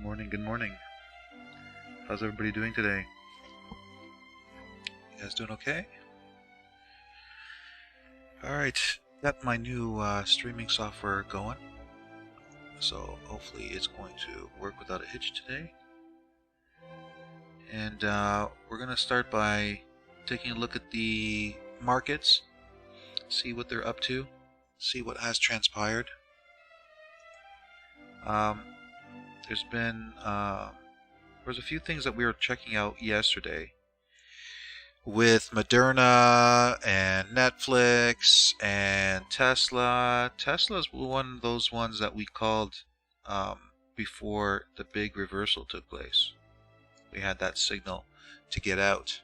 morning, good morning. How's everybody doing today? You guys doing okay? Alright, got my new streaming software going. So hopefully it's going to work without a hitch today. And we're going to start by taking a look at the markets, see what they're up to, see what has transpired. There's a few things that we were checking out yesterday with Moderna and Netflix and Tesla. Tesla's one of those ones that we called before the big reversal took place. We had that signal to get out,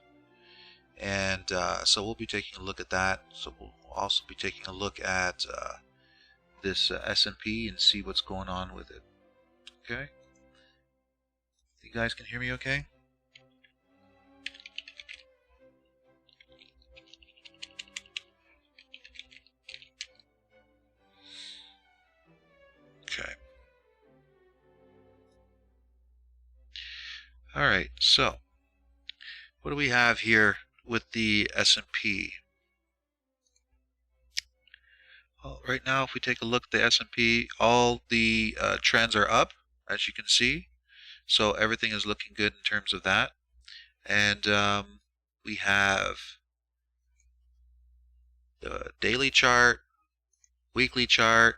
and so we'll be taking a look at that. So we'll also be taking a look at this S&P and see what's going on with it. Okay? You guys can hear me okay? Okay. Alright, so what do we have here with the S&P? Well, right now, if we take a look at the S&P, all the trends are up, as you can see. So everything is looking good in terms of that. And we have the daily chart, weekly chart,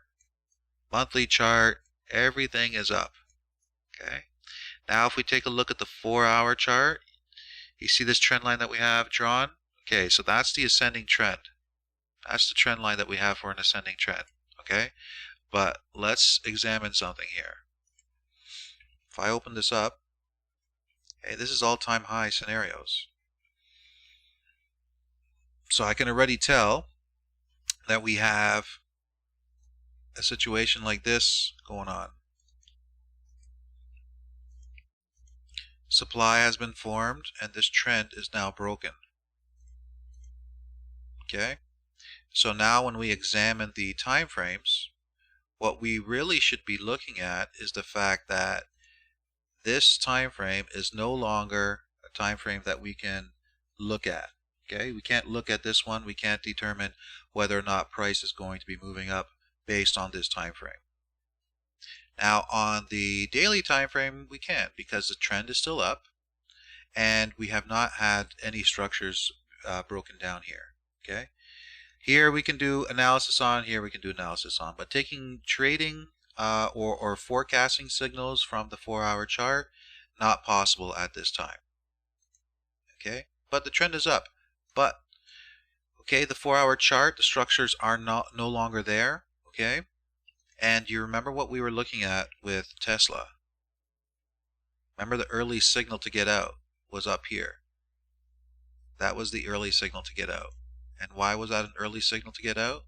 monthly chart, everything is up. Okay. Now if we take a look at the 4-hour chart, you see this trend line that we have drawn? Okay, so that's the ascending trend. That's the trend line that we have for an ascending trend. Okay, but let's examine something here. If I open this up, hey, this is all-time high scenarios. So I can already tell that we have a situation like this going on. Supply has been formed and this trend is now broken. Okay, so now when we examine the time frames, what we really should be looking at is the fact that this time frame is no longer a time frame that we can look at. Okay, we can't look at this one. We can't determine whether or not price is going to be moving up based on this time frame. Now on the daily time frame we can, because the trend is still up and we have not had any structures broken down here. Okay, here we can do analysis on, here we can do analysis on, but taking trading or forecasting signals from the 4-hour chart, not possible at this time. Okay, but the trend is up. But okay, the 4-hour chart, the structures are no longer there. Okay, and you remember what we were looking at with Tesla. Remember the early signal to get out was up here. That was the early signal to get out. And why was that an early signal to get out?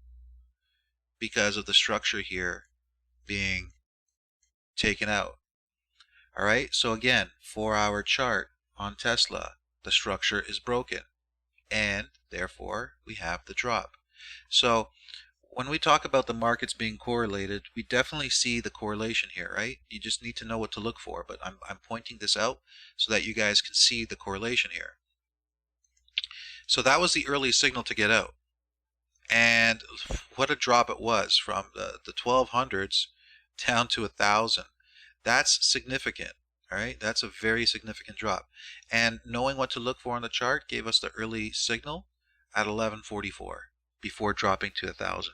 Because of the structure here being taken out. Alright, so again, 4-hour chart on Tesla, the structure is broken and therefore we have the drop. So when we talk about the markets being correlated, we definitely see the correlation here, right? You just need to know what to look for, but I'm pointing this out so that you guys can see the correlation here. So that was the early signal to get out. And what a drop it was from the 1200s down to 1,000. That's significant. All right, that's a very significant drop. And knowing what to look for on the chart gave us the early signal at 1144 before dropping to 1,000.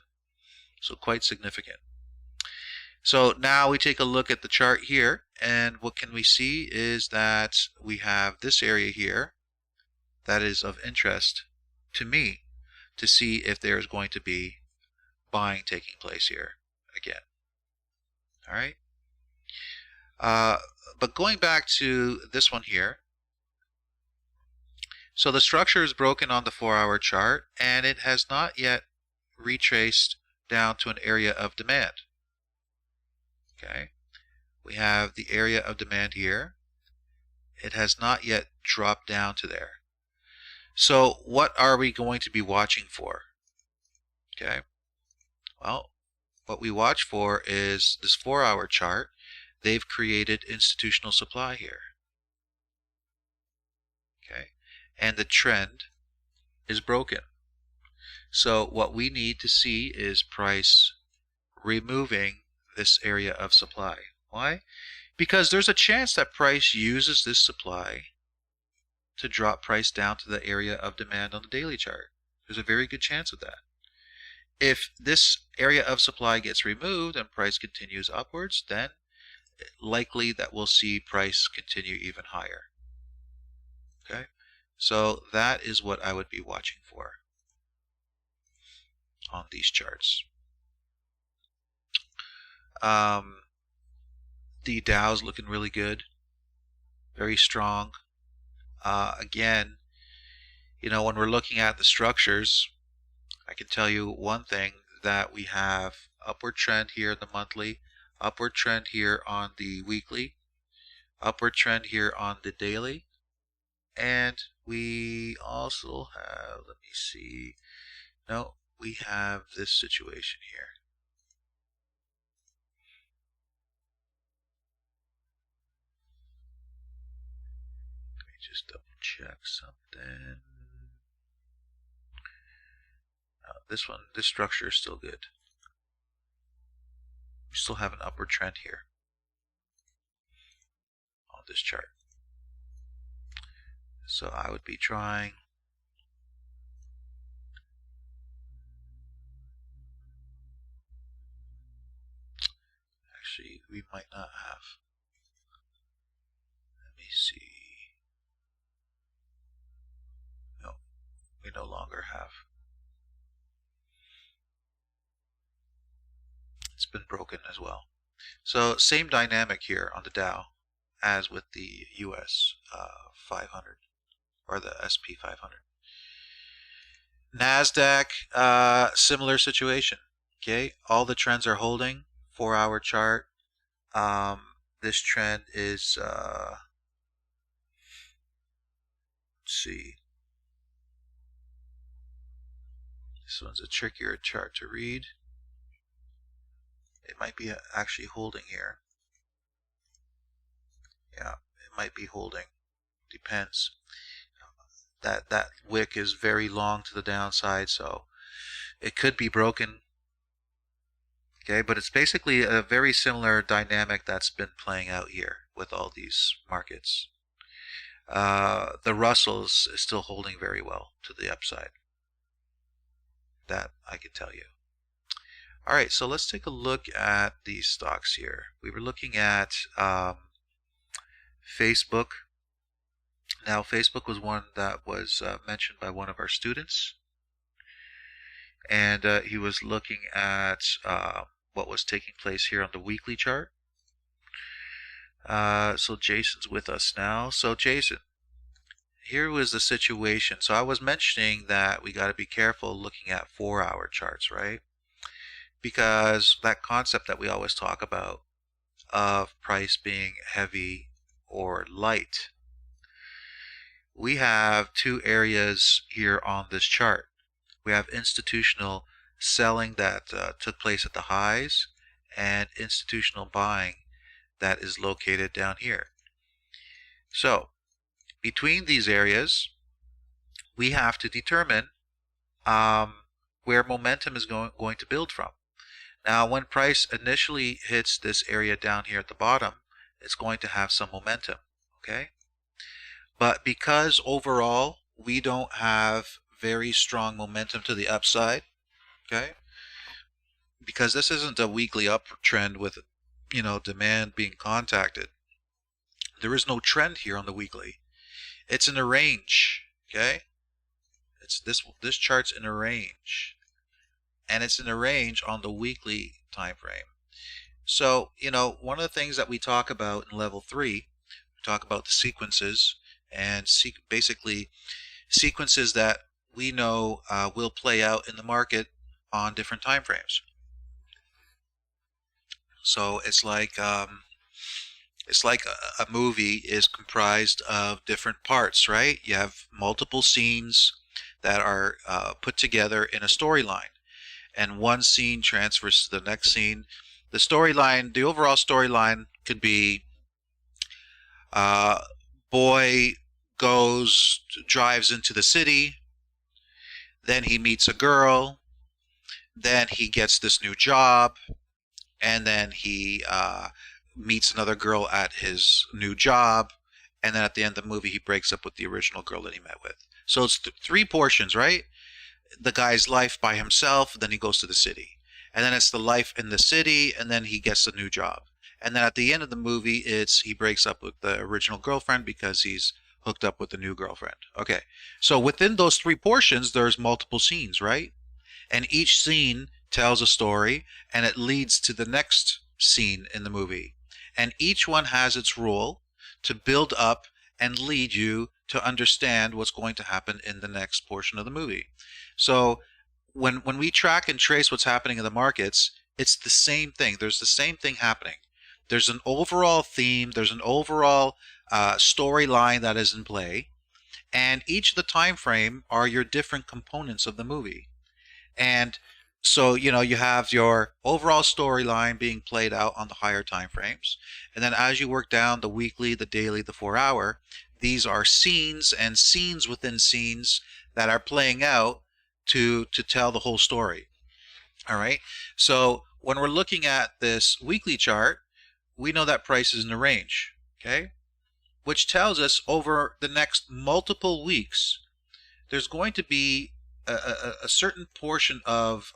So quite significant. So now we take a look at the chart here, and what can we see is that we have this area here that is of interest to me to see if there is going to be buying taking place here again. All right. But going back to this one here, so the structure is broken on the 4-hour chart and it has not yet retraced down to an area of demand. Okay, we have the area of demand here. It has not yet dropped down to there. So what are we going to be watching for? Okay, well, what we watch for is this 4-hour chart they've created institutional supply here. Okay, and the trend is broken. So what we need to see is price removing this area of supply. Why? Because there's a chance that price uses this supply to drop price down to the area of demand on the daily chart. There's a very good chance of that. If this area of supply gets removed and price continues upwards, then likely that we'll see price continue even higher. Okay, so that is what I would be watching for on these charts. The Dow's looking really good, very strong. Again, you know, when we're looking at the structures, I can tell you one thing, that we have upward trend here in the monthly, upward trend here on the weekly, upward trend here on the daily, and we also have, let me see, no, we have this situation here. Let me just double check something. This structure is still good. We still have an upward trend here on this chart. So I would be trying actually, we might not have. Let me see. No, we no longer have. It's been broken as well. So same dynamic here on the Dow as with the US 500 or the SP 500. NASDAQ, similar situation. Okay, all the trends are holding. 4-hour chart. This trend is, let's see. This one's a trickier chart to read. It might be actually holding here. Yeah, it might be holding. Depends. That wick is very long to the downside, so it could be broken. Okay, but it's basically a very similar dynamic that's been playing out here with all these markets. The Russell is still holding very well to the upside. That I can tell you. All right, so let's take a look at these stocks here. We were looking at Facebook. Now, Facebook was one that was mentioned by one of our students, and he was looking at what was taking place here on the weekly chart. So Jason's with us now. So Jason, here was the situation. So I was mentioning that we got to be careful looking at 4-hour charts, right? Because that concept that we always talk about of price being heavy or light. We have two areas here on this chart. We have institutional selling that took place at the highs and institutional buying that is located down here. So between these areas, we have to determine where momentum is going to build from. Now, when price initially hits this area down here at the bottom, it's going to have some momentum, okay? But because overall we don't have very strong momentum to the upside, okay? Because this isn't a weekly uptrend with, you know, demand being contacted. There is no trend here on the weekly. It's in a range, okay? It's this chart's in a range. And it's in a range on the weekly time frame. So, you know, one of the things that we talk about in level 3, we talk about the sequences, and basically sequences that we know will play out in the market on different time frames. So it's like a movie is comprised of different parts, right? You have multiple scenes that are put together in a storyline, and one scene transfers to the next scene. The storyline, the overall storyline Could be uh, boy drives into the city, then he meets a girl, then he gets this new job, and then he meets another girl at his new job, and then at the end of the movie he breaks up with the original girl that he met with. So it's three portions, right? The guy's life by himself, then he goes to the city, and then it's the life in the city, and then he gets a new job, and then at the end of the movie he breaks up with the original girlfriend because he's hooked up with the new girlfriend. Okay, so within those three portions there's multiple scenes, right? And each scene tells a story and it leads to the next scene in the movie, and each one has its role to build up and lead you to understand what's going to happen in the next portion of the movie. So when we track and trace what's happening in the markets, it's the same thing. There's the same thing happening. There's an overall theme, there's an overall storyline that is in play, and each of the time frame are your different components of the movie. And so, you have your overall storyline being played out on the higher time frames. And then as you work down the weekly, the daily, the 4 hour, these are scenes and scenes within scenes that are playing out to tell the whole story. All right. So when we're looking at this weekly chart, we know that price is in a range, okay? Which tells us over the next multiple weeks, there's going to be a certain portion of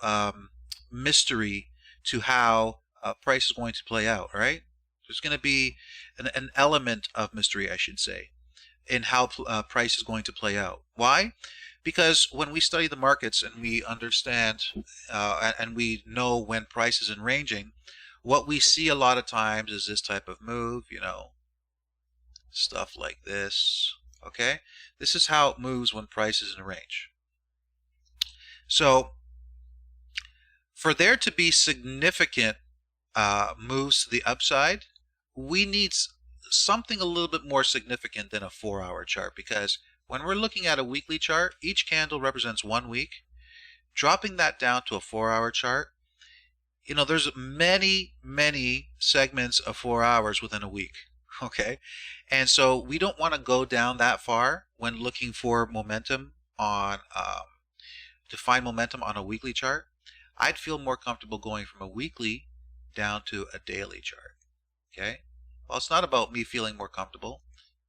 mystery to how price is going to play out, right? There's going to be an element of mystery, I should say, in how price is going to play out. Why? Because when we study the markets and we understand and we know when price is in ranging, what we see a lot of times is this type of move, stuff like this. Okay, this is how it moves when price is in a range. So for there to be significant moves to the upside, we need something a little bit more significant than a 4-hour chart, because when we're looking at a weekly chart, each candle represents 1 week. Dropping that down to a 4-hour chart, there's many segments of 4 hours within a week. Okay, and so we don't want to go down that far when looking for momentum on to find momentum on a weekly chart. I'd feel more comfortable going from a weekly down to a daily chart. Okay, well, it's not about me feeling more comfortable.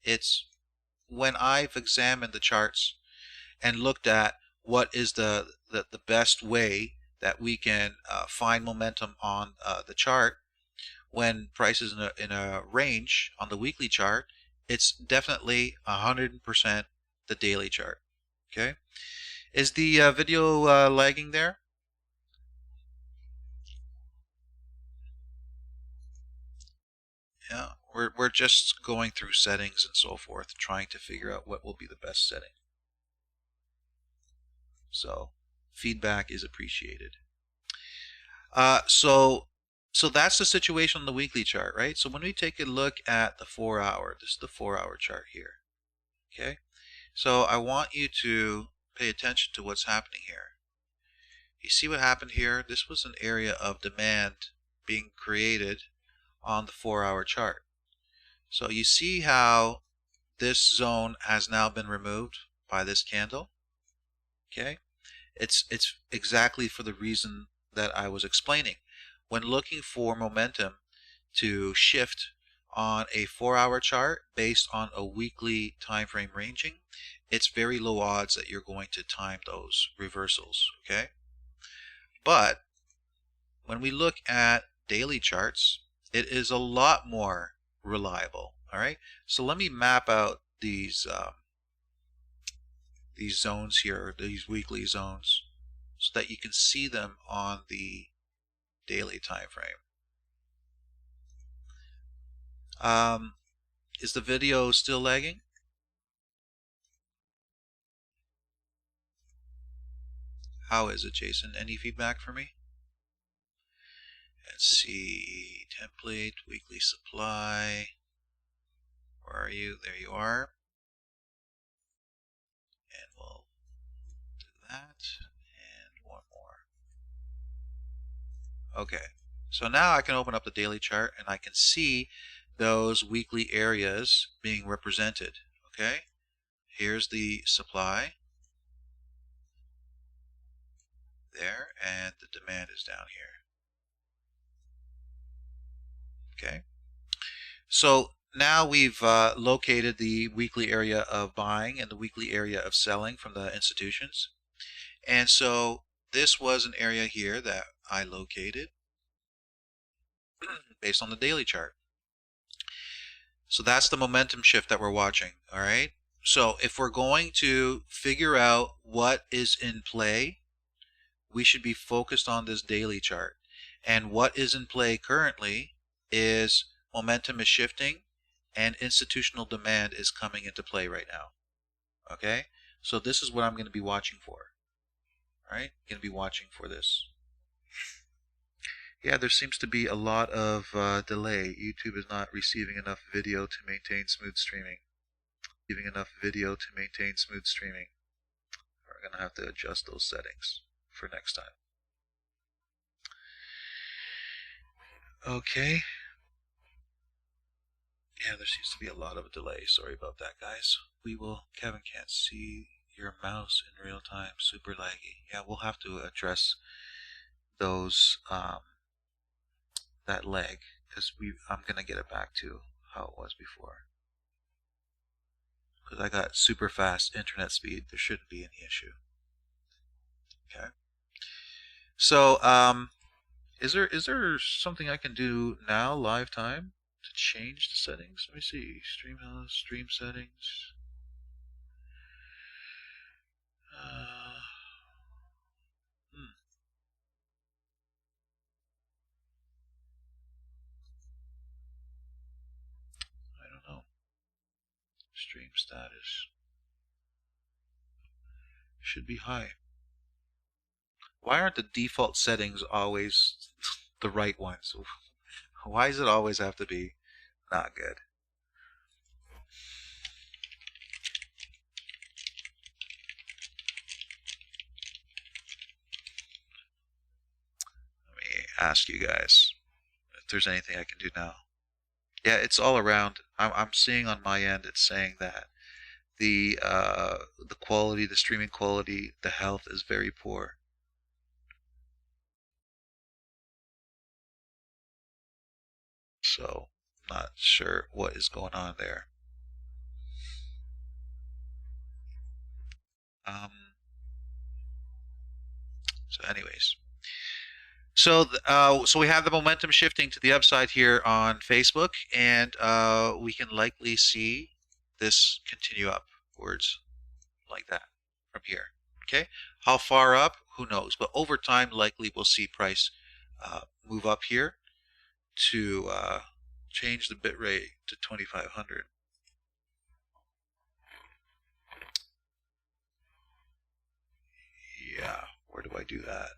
It's when I've examined the charts and looked at what is the best way that we can find momentum on the chart when price is in a range on the weekly chart, it's definitely 100% the daily chart. Okay, is the video lagging there? Yeah, we're just going through settings and so forth, trying to figure out what will be the best setting. So feedback is appreciated. So that's the situation on the weekly chart, right? So when we take a look at the 4-hour, this is the 4-hour chart here. Okay, so I want you to pay attention to what's happening here. You see what happened here? This was an area of demand being created on the 4-hour chart. So you see how this zone has now been removed by this candle. Okay, it's exactly for the reason that I was explaining. When looking for momentum to shift on a 4-hour chart based on a weekly time frame ranging, it's very low odds that you're going to time those reversals. Okay, but when we look at daily charts, it is a lot more reliable. All right, so let me map out these zones here, these weekly zones, so that you can see them on the daily time frame. Is the video still lagging? How is it, Jason? Any feedback for me? Let's see, template, weekly supply. Where are you? There you are. And we'll do that. And one more. Okay. So now I can open up the daily chart and I can see those weekly areas being represented. Okay, here's the supply there, and the demand is down here. Okay, so now we've located the weekly area of buying and the weekly area of selling from the institutions. And so this was an area here that I located based on the daily chart. So that's the momentum shift that we're watching, all right? So if we're going to figure out what is in play, we should be focused on this daily chart. And what is in play currently is momentum is shifting and institutional demand is coming into play right now. Okay? So this is what I'm going to be watching for. All right? Going to be watching for this. Yeah, there seems to be a lot of delay. YouTube is not receiving enough video to maintain smooth streaming. We're going to have to adjust those settings for next time. Okay. Yeah, there seems to be a lot of a delay. Sorry about that, guys. Kevin can't see your mouse in real time. Super laggy. Yeah, we'll have to address those, that lag, because I'm going to get it back to how it was before. Because I got super fast internet speed. There shouldn't be any issue. Okay. So, is there something I can do now, live time, to change the settings? Let me see. Stream settings. I don't know. Stream status should be high. Why aren't the default settings always the right ones? Why does it always have to be not good? Let me ask you guys if there's anything I can do now. Yeah, it's all around. I'm seeing on my end, it's saying that the quality, the streaming quality, the health is very poor. So, not sure what is going on there. So anyways. So we have the momentum shifting to the upside here on Facebook, and we can likely see this continue upwards like that from here. Okay, how far up? Who knows? But over time, likely we'll see price move up here to change the bit rate to 2500. Yeah, where do I do that?